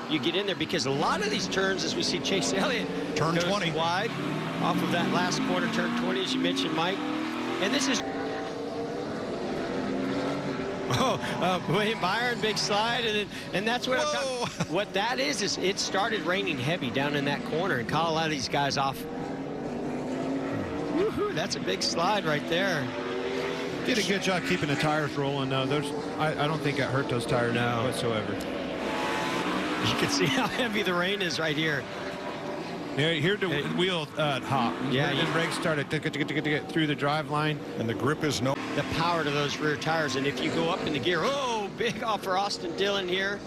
you get in there, because a lot of these turns, as we see Chase Elliott turn 20 wide off of that last corner, turn 20, as you mentioned, Mike. And this is William Byron, big slide, and that's what I'm talking. What that is it started raining heavy down in that corner and caught a lot of these guys off. Woohoo, that's a big slide right there. Did a good job keeping the tires rolling. I don't think it hurt those tires whatsoever. You can see how heavy the rain is right here. Yeah, here the wheel hop. Yeah, and brakes started to get through the drive line, and the grip is no. The power to those rear tires, and if you go up in the gear, big off for Austin Dillon here.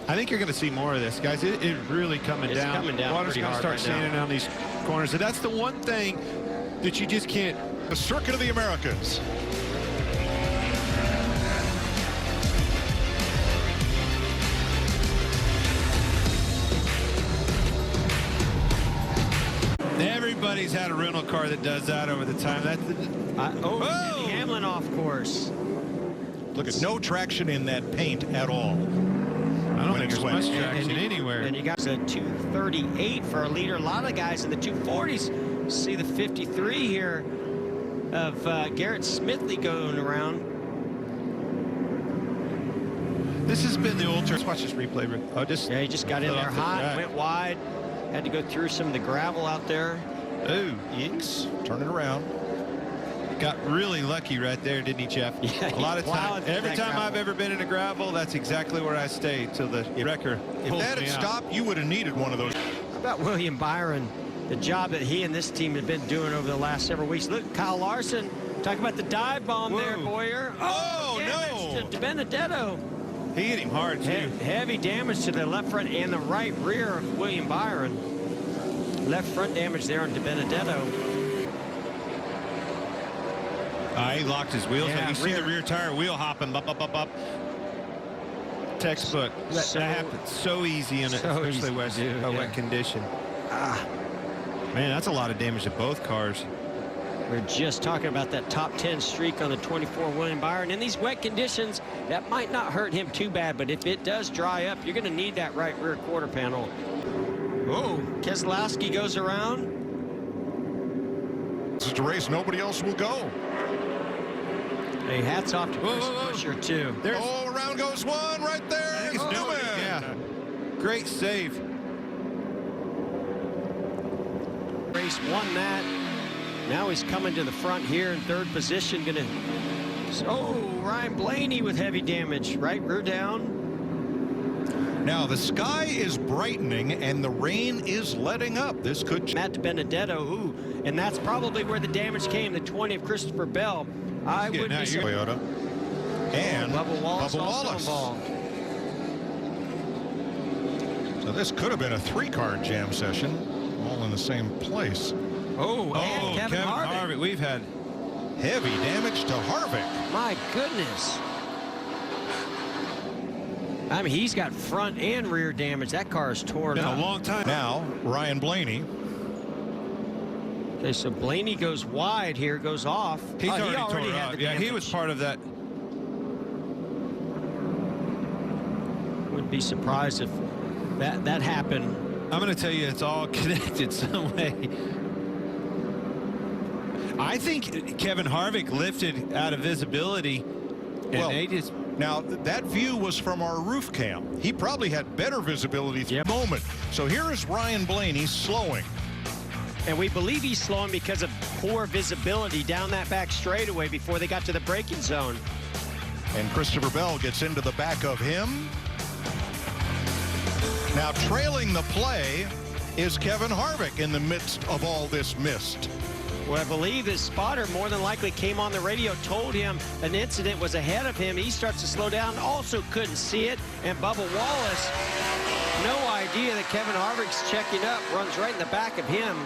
I think you're going to see more of this, guys. It's really coming down. Coming down. Water's going to start standing down these corners, and that's the one thing that you just can't. The Circuit of the Americas. Everybody's had a rental car that does that over the time. That's Hamlin off course. Look at no traction in that paint at all. I don't think there's much traction anywhere. And you got a 238 for a leader. A lot of guys in the 240s. See the 53 here of Garrett Smithley going around. This has been the ultra. Let's watch this replay. Yeah, he just got in there hot, went wide. Had to go through some of the gravel out there. Ooh, Yeeks, turn it around. Got really lucky right there, didn't he, Jeff? Yeah, a lot of times. Every time gravel. I've ever been in a gravel, that's exactly where I stayed till the wrecker. If that had stopped, you would have needed one of those. How about William Byron? The job that he and this team have been doing over the last several weeks. Look, Kyle Larson, talk about the dive bomb there, Boyer. Oh no! To DiBenedetto. He hit him hard, too. Heavy damage to the left front and the right rear of William Byron. Left front damage there on DiBenedetto. He locked his wheels. Yeah, you see the rear tire wheel hopping up. Textbook. That happens so easy in especially wet condition. Man, that's a lot of damage to both cars. We're just talking about that top 10 streak on the 24 William Byron. In these wet conditions, that might not hurt him too bad, but if it does dry up, you're going to need that right rear quarter panel. Keselowski goes around. This is a race nobody else will go. Hey, hats off to Chris Busher, too. Around goes one right there. It's Newman. Yeah. Great save. Race won that. Now he's coming to the front here in third position. Ryan Blaney with heavy damage. Right rear down. Now the sky is brightening and the rain is letting up. This could. Matt DiBenedetto, and that's probably where the damage came. The 20 of Christopher Bell. I would be Toyota. And Bubba Wallace. Involved. So this could have been a 3-car jam session, all in the same place. And Kevin Harvick. We've had heavy damage to Harvick. My goodness. I mean, he's got front and rear damage. That car is torn up. A long time. Now, Ryan Blaney. Okay, so Blaney goes wide here, goes off. He's already tore up. Yeah, he was part of that. Wouldn't be surprised if that happened. I'm going to tell you, it's all connected some way. I think Kevin Harvick lifted out of visibility. And now that view was from our roof cam. He probably had better visibility through the moment. So here is Ryan Blaney slowing. And we believe he's slowing because of poor visibility down that back straightaway before they got to the braking zone. And Christopher Bell gets into the back of him. Now trailing the play is Kevin Harvick in the midst of all this mist. Well, I believe his spotter more than likely came on the radio, told him an incident was ahead of him. He starts to slow down, also couldn't see it. And Bubba Wallace, no idea that Kevin Harvick's checking up, runs right in the back of him.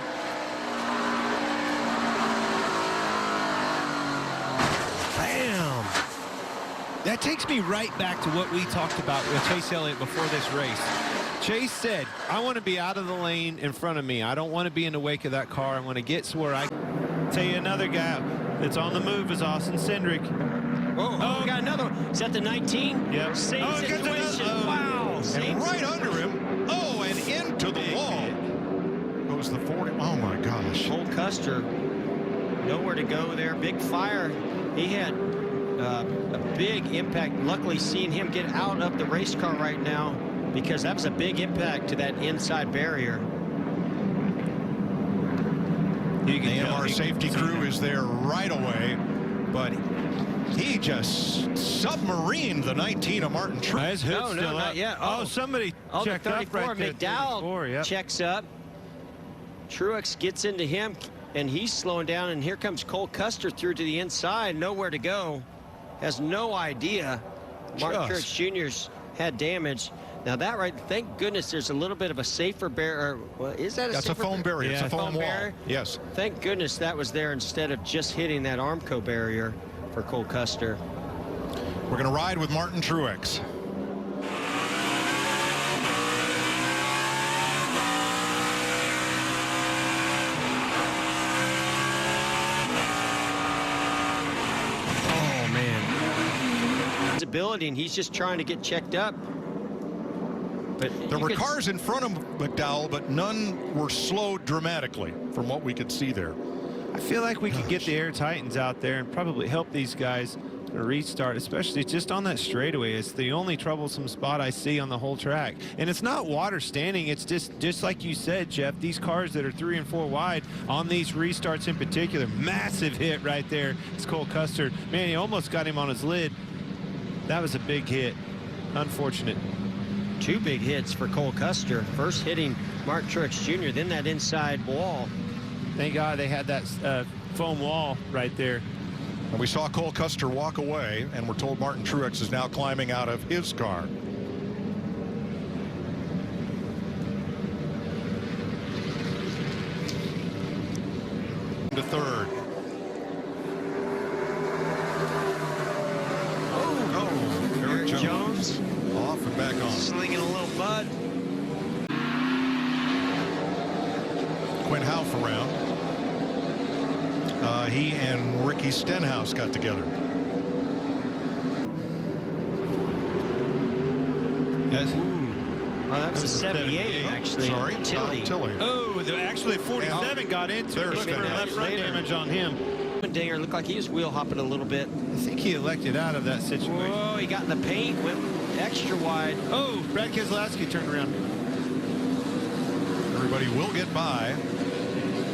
Bam! That takes me right back to what we talked about with Chase Elliott before this race. Chase said, I want to be out of the lane in front of me. I don't want to be in the wake of that car. I want to get to where I tell you another guy that's on the move is Austin Cindric. We got another one. Is that the 19? Yep. Same situation. Wow. And right under him Custer, nowhere to go there. Big fire. He had a big impact. Luckily, seeing him get out of the race car right now, because that was a big impact to that inside barrier. Our safety crew is there right away, but he just submarined the 19 of Martin Truex. No, not yet. Oh, somebody checked up right there. McDowell yep. checks up. Truex gets into him, and he's slowing down, and here comes Cole Custer through to the inside. Nowhere to go. Has no idea. Martin Truex Jr.'s had damage. Now that right, thank goodness there's a little bit of a safer barrier. Well, is that a That's a foam barrier? Yeah, it's a foam wall. barrier? Yes. Thank goodness that was there instead of just hitting that Armco barrier for Cole Custer. We're going to ride with Martin Truex. Oh man. His ability, and he's just trying to get checked up. But there were cars in front of McDowell, but none were slowed dramatically from what we could see there. I feel like we could get the Air Titans out there and probably help these guys restart, especially just on that straightaway. It's the only troublesome spot I see on the whole track. And it's not water standing. It's just like you said, Jeff, these cars that are 3 and 4 wide on these restarts in particular. Massive hit right there. It's Cole Custer. Man, he almost got him on his lid. That was a big hit. Unfortunate. 2 big hits for Cole Custer. First hitting Martin Truex Jr., then that inside wall. Thank God they had that foam wall right there. And we saw Cole Custer walk away, and we're told Martin Truex is now climbing out of his car. To third. Oh, Erik Jones. Off and back on. Slinging a little bud. Quin Houff around. He and Ricky Stenhouse got together. Yes. Oh, that was a 78, actually. Sorry, Tilly. Oh, actually 47 got into it. Looking for left front damage on him. Dinger looked like he was wheel hopping a little bit. I think he elected out of that situation. Whoa, he got in the paint, went extra wide. Oh, Brad Keselowski turned around. Everybody will get by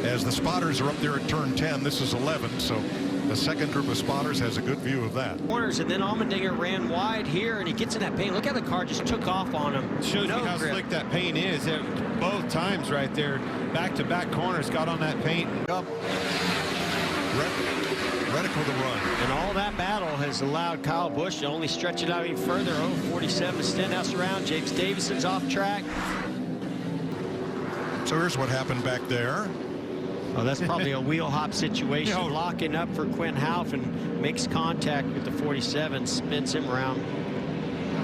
as the spotters are up there at turn 10. This is 11, so the second group of spotters has a good view of that. Corners, and then Allmendinger ran wide here, and he gets in that paint. Look how the car just took off on him. Shows you how grip. slick that paint is. Both times right there, back-to-back corners, got on that paint. Up. Reddick with a run. And all that battle has allowed Kyle Busch to only stretch it out even further. 0.47, Stenhouse around. James Davison's off track. So here's what happened back there. Oh, that's probably a wheel hop situation. No. Locking up for Quin Houff and makes contact with the 47, spins him around.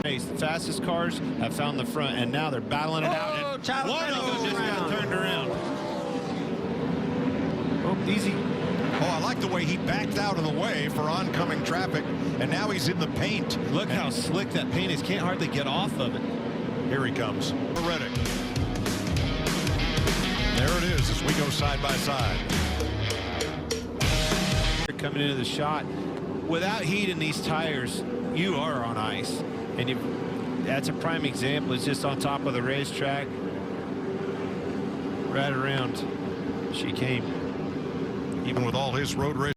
The fastest cars have found the front, and now they're battling it out. Oh, Tyler One Reddick of them goes just around. got turned around. Oh, easy. Oh, I like the way he backed out of the way for oncoming traffic, and now he's in the paint. Look how slick that paint is. Can't hardly get off of it. Here he comes. Reddick. There it is as we go side by side. Coming into the shot. Without heat in these tires, you are on ice. And that's a prime example. It's just on top of the racetrack. Right around. She came. Even with all his road race.